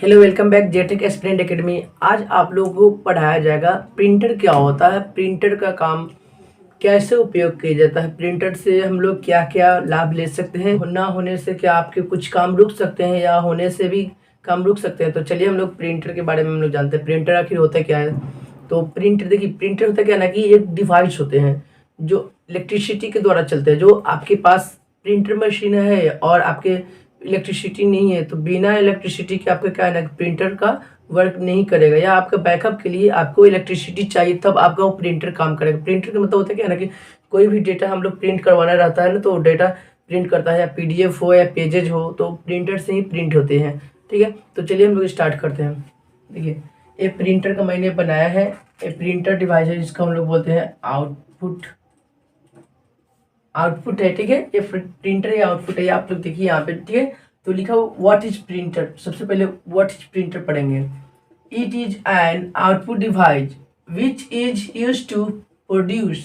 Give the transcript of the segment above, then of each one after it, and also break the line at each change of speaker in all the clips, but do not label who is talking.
Hello, welcome back Jetech explained academy. आज आप लोगों को पढ़ाया जाएगा प्रिंटर क्या होता है, प्रिंटर का काम कैसे उपयोग किया जाता है, प्रिंटर से हम लोग क्या क्या लाभ ले सकते हैं, ना होने से क्या आपके कुछ काम रुक सकते हैं या होने से भी काम रुक सकते हैं। तो चलिए हम लोग प्रिंटर के बारे में हम लोग जानते हैं प्रिंटर आखिर होता क्या है। तो प्रिंटर देखिए, प्रिंटर होता क्या है ना कि एक डिवाइस होते हैं जो इलेक्ट्रिसिटी के द्वारा चलते हैं। जो आपके पास प्रिंटर मशीन है और आपके इलेक्ट्रिसिटी नहीं है तो बिना इलेक्ट्रिसिटी के आपका क्या है ना प्रिंटर का वर्क नहीं करेगा, या आपका बैकअप के लिए आपको इलेक्ट्रिसिटी चाहिए तब आपका वो प्रिंटर काम करेगा। प्रिंटर का मतलब होता है क्या है ना कि कोई भी डेटा हम लोग प्रिंट करवाना रहता है ना तो डेटा प्रिंट करता है, या पीडीएफ हो या पेजेज हो तो प्रिंटर से ही प्रिंट होते हैं। ठीक है, तो चलिए हम लोग स्टार्ट करते हैं। देखिए, ये प्रिंटर का मैंने बनाया है, ये प्रिंटर डिवाइस है जिसको हम लोग बोलते हैं आउटपुट है। ठीक है, ये प्रिंटर या आउटपुट है, आप लोग देखिए यहाँ पे। ठीक है, तो लिखा हो व्हाट इज प्रिंटर। सबसे पहले व्हाट इज प्रिंटर पढ़ेंगे। It is an output device which is use to produce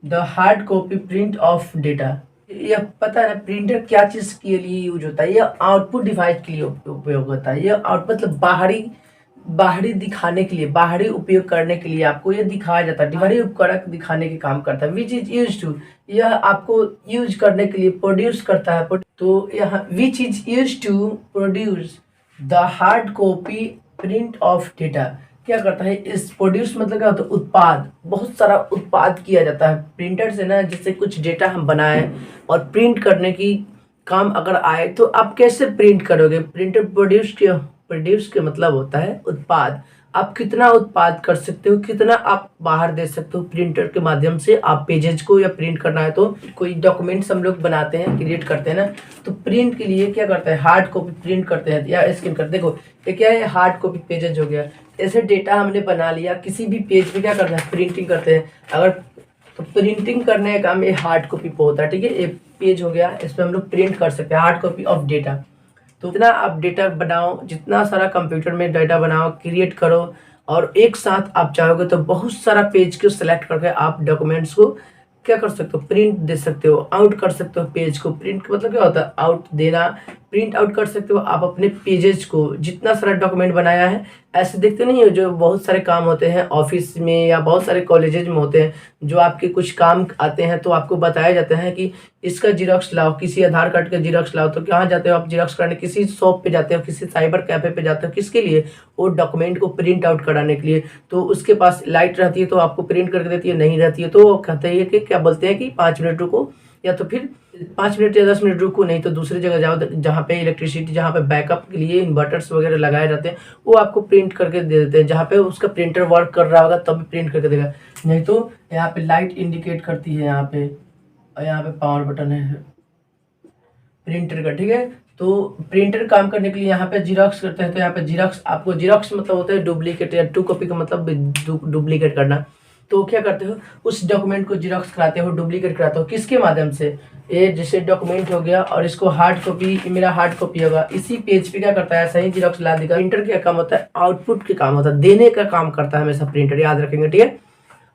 the hard copy print of data. यह पता है ना प्रिंटर क्या चीज के लिए यूज होता है। यह आउटपुट डिवाइस के लिए उपयोग होता है। यह आउट मतलब बाहरी दिखाने के लिए, बाहरी उपयोग करने के लिए आपको ये दिखाया जाता है। बाहरी उपकरण दिखाने के काम करता है। विच इज यूज टू, यह आपको यूज करने के लिए प्रोड्यूस करता है। तो यहाँ which is use to produce the hard copy print of data. क्या करता है इस प्रोड्यूस मतलब क्या होता है उत्पाद, बहुत सारा उत्पाद किया जाता है प्रिंटर से ना। जैसे कुछ डेटा हम बनाए और प्रिंट करने की काम अगर आए तो आप कैसे प्रिंट करोगे। प्रिंटर प्रोड्यूस के मतलब होता है उत्पाद। आप कितना उत्पाद कर सकते हो, कितना आप बाहर दे सकते हो प्रिंटर के माध्यम से। आप पेजेज को या प्रिंट करना है तो कोई डॉक्यूमेंट्स हम लोग बनाते हैं, क्रिएट करते हैं ना, तो प्रिंट के लिए क्या करते हैं हार्ड कॉपी प्रिंट करते हैं या स्कैन करते हैं। देखो ये क्या है, हार्ड कॉपी पेजेज हो गया। ऐसे डेटा हमने बना लिया, किसी भी पेज पे क्या करते हैं प्रिंटिंग करते हैं। अगर तो प्रिंटिंग करने का काम ये हार्ड कॉपी पे होता है। ठीक है, ये पेज हो गया, इस पर हम लोग प्रिंट कर सकते हैं हार्ड कॉपी ऑफ डेटा। तो जितना आप डेटा बनाओ, जितना सारा कंप्यूटर में डेटा बनाओ, क्रिएट करो, और एक साथ आप चाहोगे तो बहुत सारा पेज को सिलेक्ट करके आप डॉक्यूमेंट्स को क्या कर सकते हो, प्रिंट दे सकते हो, आउट कर सकते हो। पेज को प्रिंट मतलब क्या होता है आउट देना, प्रिंट आउट कर सकते हो आप अपने पेजेस को। जितना सारा डॉक्यूमेंट बनाया है, ऐसे देखते नहीं हो जो बहुत सारे काम होते हैं ऑफिस में या बहुत सारे कॉलेजेज में होते हैं, जो आपके कुछ काम आते हैं तो आपको बताया जाता है कि इसका जिरॉक्स लाओ, किसी आधार कार्ड का जिरॉक्स लाओ। तो कहाँ जाते हो आप जिरॉक्स कराने, किसी शॉप पे जाते हो, किसी साइबर कैफे पे जाते हो, किसके लिए, वो डॉक्यूमेंट को प्रिंट आउट कराने के लिए। तो उसके पास लाइट रहती है तो आपको प्रिंट करके देती है, नहीं रहती है तो वो कहते हैं कि क्या बोलते हैं कि 5 मिनट रुको, या तो फिर 5 मिनट या 10 मिनट रुको, नहीं तो दूसरी जगह जाओ जहाँ पे इलेक्ट्रिसिटी, जहाँ पे बैकअप के लिए इन्वर्टर्स वगैरह लगाए जाते हैं, वो आपको प्रिंट करके दे देते हैं। जहाँ पे उसका प्रिंटर वर्क कर रहा होगा तभी प्रिंट करके देगा, नहीं तो यहाँ पे लाइट इंडिकेट करती है यहाँ पे, और यहाँ पे पावर बटन है प्रिंटर का। ठीक है, तो प्रिंटर काम करने के लिए यहाँ पे जीरोक्स करते हैं। तो यहाँ पे जीरोक्स, आपको जीरोक्स मतलब होता है डुप्लीकेट, या टू कॉपी का मतलब डुप्लीकेट करना। तो क्या करते हो उस डॉक्यूमेंट को जीरोक्स कराते हो, डुप्लीकेट कराते हो, किसके माध्यम से, ये जैसे डॉक्यूमेंट हो गया और इसको हार्ड कॉपी, मेरा हार्ड कॉपी होगा, इसी पेज पे क्या करता है सही जीरोक्स ला देगा। प्रिंटर क्या काम होता है, आउटपुट के काम होता है, देने का काम करता है हमेशा प्रिंटर, याद रखेंगे। ठीक है,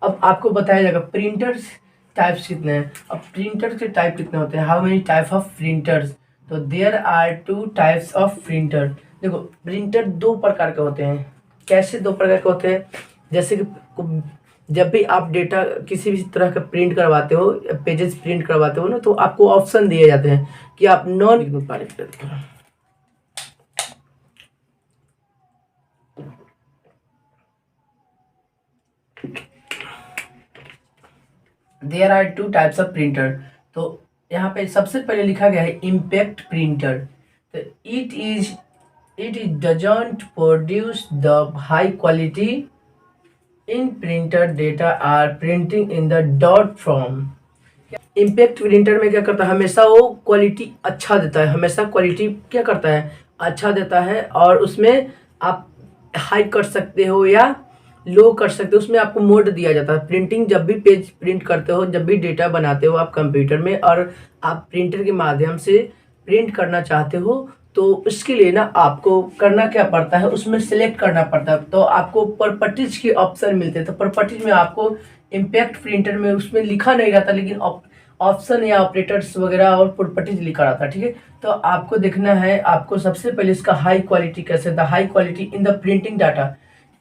अब आपको बताया जाएगा प्रिंटर्स टाइप्स कितने हैं। अब प्रिंटर के टाइप कितने होते हैं, how many type of printers. तो there are 2 types of printer. देखो प्रिंटर 2 प्रकार के होते हैं। कैसे 2 प्रकार के होते हैं, जैसे कि जब भी आप डेटा किसी भी तरह का प्रिंट करवाते हो, पेजेस प्रिंट करवाते हो ना, तो आपको ऑप्शन दिए जाते हैं कि आप know there are 2 types of printer. तो यहाँ पे सबसे पहले लिखा गया है इम्पैक्ट प्रिंटर। तो it is doesn't produce the high quality in printer data are printing in the dot form. Impact printer में क्या करता है, हमेशा वो क्वालिटी अच्छा देता है, हमेशा क्वालिटी क्या करता है अच्छा देता है, और उसमें आप हाई कर सकते हो या लो कर सकते हो, उसमें आपको मोड दिया जाता है। प्रिंटिंग जब भी पेज प्रिंट करते हो, जब भी डेटा बनाते हो आप कंप्यूटर में, और आप प्रिंटर के माध्यम से प्रिंट करना चाहते हो, तो इसके लिए ना आपको करना क्या पड़ता है, उसमें सिलेक्ट करना पड़ता है। तो आपको प्रॉपर्टीज के ऑप्शन मिलते हैं। तो प्रॉपर्टीज में आपको इम्पैक्ट प्रिंटर में उसमें लिखा नहीं रहता, लेकिन ऑप्शन या ऑपरेटर्स वगैरह और प्रॉपर्टीज लिखा रहता है, ठीक है। तो आपको देखना है, आपको सबसे पहले इसका हाई क्वालिटी कैसे था, high quality in the printing data.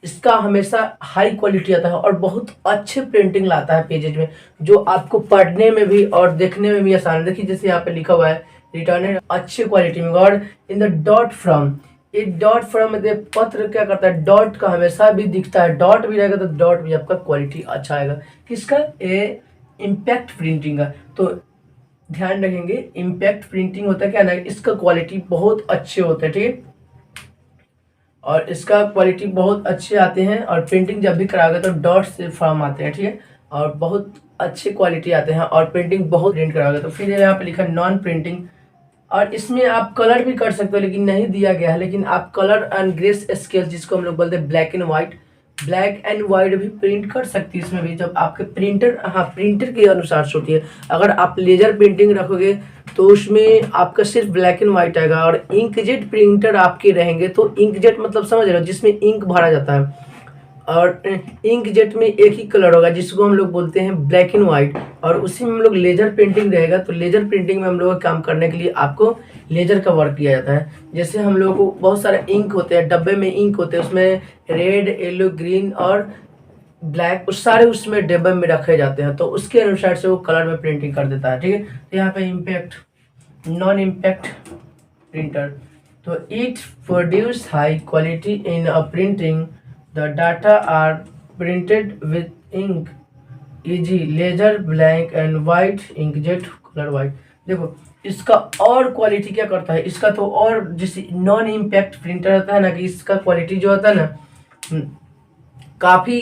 इसका हमेशा हाई क्वालिटी आता है और बहुत अच्छे प्रिंटिंग लाता है पेजेज में, जो आपको पढ़ने में भी और देखने में भी आसान। देखिए जैसे यहाँ पे लिखा हुआ है रिटर्न अच्छे क्वालिटी में। और इन द डॉट फ्रॉम, एक डॉट फ्रॉम में पत्र क्या करता है, डॉट का हमेशा भी दिखता है, डॉट भी रहेगा तो डॉट भी आपका क्वालिटी अच्छा आएगा। किसका, ए इम्पैक्ट प्रिंटिंग का। तो ध्यान रखेंगे, इम्पैक्ट प्रिंटिंग होता है क्या ना, इसका क्वालिटी बहुत अच्छे होते हैं, ठीक है। और इसका क्वालिटी बहुत अच्छे आते हैं और प्रिंटिंग जब भी कराओगे तो डॉट से फॉर्म आते हैं, ठीक है। और बहुत अच्छे क्वालिटी आते हैं और प्रिंटिंग बहुत प्रिंट कराओगे तो फिर यहाँ पे लिखा नॉन प्रिंटिंग। और इसमें आप कलर भी कर सकते हो लेकिन नहीं दिया गया है, लेकिन आप कलर एंड ग्रेस स्केल जिसको हम लोग बोलते हैं black and white, black and white भी प्रिंट कर सकती है इसमें भी, जब आपके प्रिंटर, हाँ प्रिंटर के अनुसार से होती है। अगर आप लेजर प्रिंटिंग रखोगे तो उसमें आपका सिर्फ ब्लैक एंड व्हाइट आएगा। और इंकजेट प्रिंटर आपके रहेंगे तो इंकजेट मतलब समझ रहे हो, जिसमें इंक भरा जाता है। और इंकजेट में एक ही कलर होगा जिसको हम लोग बोलते हैं ब्लैक एंड व्हाइट। और उसी में हम लोग लेजर प्रिंटिंग रहेगा तो लेजर प्रिंटिंग में हम लोग काम करने के लिए आपको लेजर का वर्क किया जाता है। जैसे हम लोगों को बहुत सारे इंक होते हैं, डब्बे में इंक होते हैं, उसमें रेड, येलो, ग्रीन और ब्लैक, उस सारे उसमें डब्बे में रखे जाते हैं, तो उसके अनुसार से वो कलर में प्रिंटिंग कर देता है, ठीक है। तो यहाँ पे इम्पैक्ट, नॉन इम्पैक्ट प्रिंटर, तो it produce high quality in a printing, the data are printed with ink easy laser black and white inkjet colour white. देखो इसका और क्वालिटी क्या करता है, इसका तो और जैसे नॉन इम्पैक्ट प्रिंटर होता है ना, कि इसका क्वालिटी जो होता है ना काफ़ी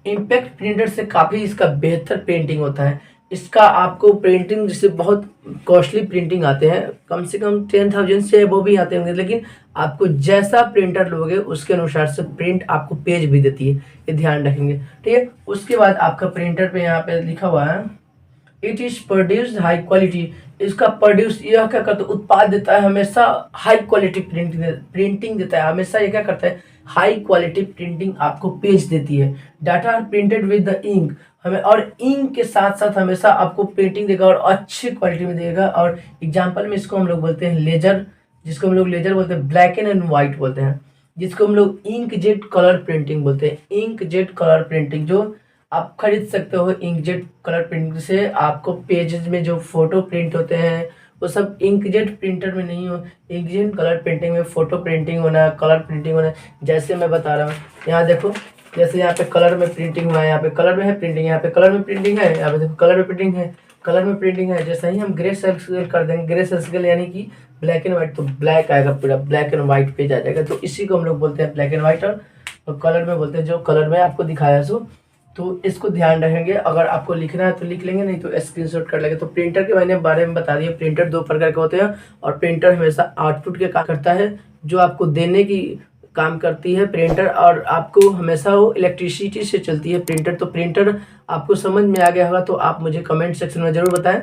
इम्पैक्ट प्रिंटर से काफ़ी इसका बेहतर प्रिंटिंग होता है। इसका आपको प्रिंटिंग जैसे बहुत कॉस्टली प्रिंटिंग आते हैं, कम से कम 10,000 से वो भी आते होंगे, लेकिन आपको जैसा प्रिंटर लोगे उसके अनुसार से प्रिंट आपको पेज भी देती है, ये ध्यान रखेंगे, ठीक है। उसके बाद आपका प्रिंटर पे यहाँ पे लिखा हुआ है it is produced high quality. इसका प्रोड्यूस यह क्या करता है, उत्पाद देता है, हमेशा हाई क्वालिटी प्रिंटिंग देता है, हमेशा ये क्या करता है, हाई क्वालिटी प्रिंटिंग आपको पेज देती है। Data are printed with the ink, हमें और इंक के साथ साथ हमेशा आपको प्रिंटिंग देगा और अच्छी क्वालिटी में देगा। और एग्जांपल में इसको हम लोग बोलते हैं लेजर, जिसको हम लोग लेजर बोलते हैं, ब्लैक एंड व्हाइट बोलते हैं, जिसको हम लोग इंक जेट कलर प्रिंटिंग बोलते हैं। इंक जेट कलर प्रिंटिंग जो आप खरीद सकते हो, इंकजेट कलर प्रिंटिंग से आपको पेजेस में जो फोटो प्रिंट होते हैं वो सब इंकजेट प्रिंटर में नहीं हो, इंकजेट कलर प्रिंटिंग में फोटो प्रिंटिंग होना, कलर प्रिंटिंग होना। जैसे मैं बता रहा हूँ, यहाँ देखो, जैसे यहाँ पे कलर में प्रिंटिंग हुआ है, यहाँ पे कलर में है प्रिंटिंग, यहाँ पे कलर में प्रिंटिंग है, यहाँ पे देखो कलर में प्रिंटिंग है, कलर में प्रिंटिंग है। जैसे ही हम ग्रे स्केल कर देंगे, ग्रे स्केल यानी कि ब्लैक एंड व्हाइट, तो ब्लैक आएगा, पूरा ब्लैक एंड व्हाइट पेज आ जाएगा। तो इसी को हम लोग बोलते हैं ब्लैक एंड व्हाइट। और कलर में बोलते हैं जो कलर में आपको दिखाया सो। तो इसको ध्यान रखेंगे, अगर आपको लिखना है तो लिख लेंगे, नहीं तो स्क्रीनशॉट कर लेंगे। तो प्रिंटर के मैंने बारे में बता दिया, प्रिंटर दो प्रकार के होते हैं और प्रिंटर हमेशा आउटपुट के काम करता है, जो आपको देने की काम करती है प्रिंटर, और आपको हमेशा वो इलेक्ट्रिसिटी से चलती है प्रिंटर। तो प्रिंटर आपको समझ में आ गया होगा तो आप मुझे कमेंट सेक्शन में ज़रूर बताएं।